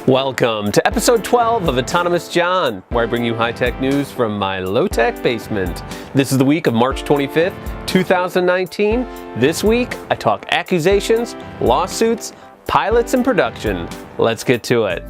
Welcome to episode 12 of Autonomous John, where I bring you high-tech news from my low-tech basement. This is the week of March 25th, 2019. This week, I talk accusations, lawsuits, pilots, and production. Let's get to it.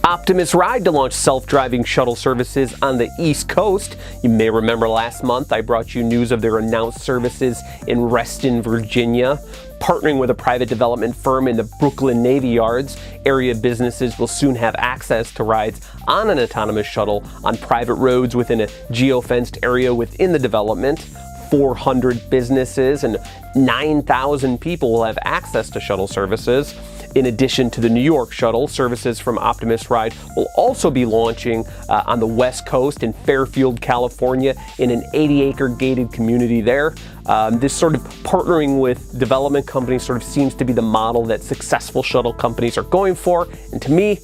Optimus Ride to launch self-driving shuttle services on the East Coast. You may remember last month I brought you news of their announced services in Reston, Virginia. Partnering with a private development firm in the Brooklyn Navy Yards, area businesses will soon have access to rides on an autonomous shuttle on private roads within a geofenced area within the development. 400 businesses and 9,000 people will have access to shuttle services. In addition to the New York shuttle, services from Optimus Ride will also be launching on the West Coast in Fairfield, California, in an 80-acre gated community there. This sort of partnering with development companies sort of seems to be the model that successful shuttle companies are going for, and to me,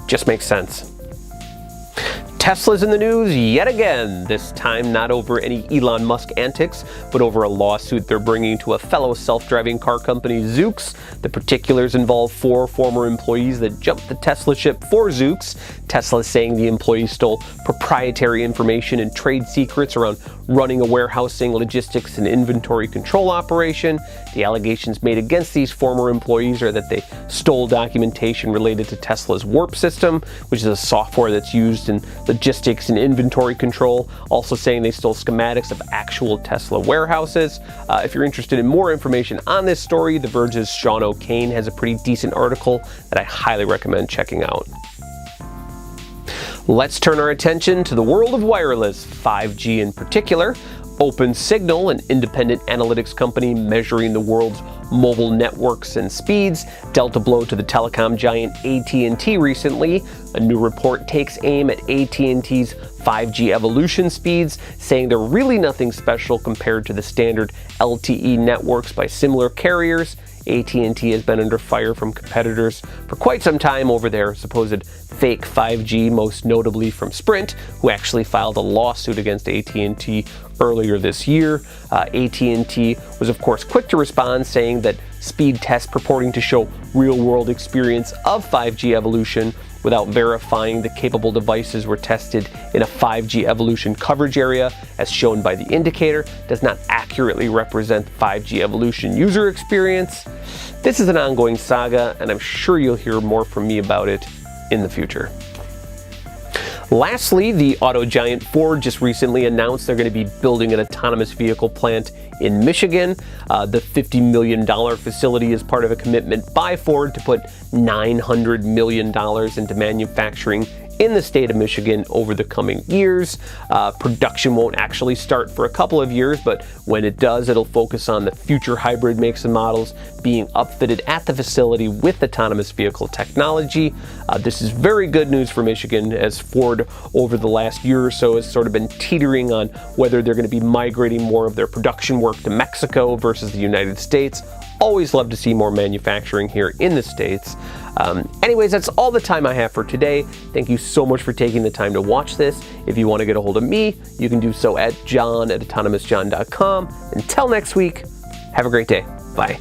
just makes sense. Tesla's in the news yet again, this time not over any Elon Musk antics, but over a lawsuit they're bringing to a fellow self-driving car company, Zoox. The particulars involve 4 former employees that jumped the Tesla ship for Zoox. Tesla is saying the employees stole proprietary information and trade secrets around running a warehousing, logistics, and inventory control operation. The allegations made against these former employees are that they stole documentation related to Tesla's Warp system, which is a software that's used in logistics and inventory control. Also saying they stole schematics of actual Tesla warehouses. If you're interested in more information on this story, The Verge's Sean O'Kane has a pretty decent article that I highly recommend checking out. Let's turn our attention to the world of wireless, 5G in particular. OpenSignal, an independent analytics company measuring the world's mobile networks and speeds, dealt a blow to the telecom giant AT&T recently. A new report takes aim at AT&T's 5G evolution speeds, saying they're really nothing special compared to the standard LTE networks by similar carriers. AT&T has been under fire from competitors for quite some time over their supposed fake 5G, most notably from Sprint, who actually filed a lawsuit against AT&T earlier this year. AT&T was of course quick to respond, saying that speed tests purporting to show real-world experience of 5G evolution without verifying the capable devices were tested in a 5G evolution coverage area, as shown by the indicator, does not accurately represent 5G evolution user experience. This is an ongoing saga, and I'm sure you'll hear more from me about it in the future. Lastly, the auto giant Ford just recently announced they're going to be building an autonomous vehicle plant in Michigan. The $50 million facility is part of a commitment by Ford to put $900 million into manufacturing in the state of Michigan over the coming years. Production won't actually start for a couple of years, but when it does, it'll focus on the future hybrid makes and models being upfitted at the facility with autonomous vehicle technology. This is very good news for Michigan, as Ford over the last year or so has sort of been teetering on whether they're going to be migrating more of their production work to Mexico versus the United States. Always love to see more manufacturing here in the States. Anyways, that's all the time I have for today. Thank you so much for taking the time to watch this. If you want to get a hold of me, you can do so at john@autonomousjohn.com. Until next week, have a great day. Bye.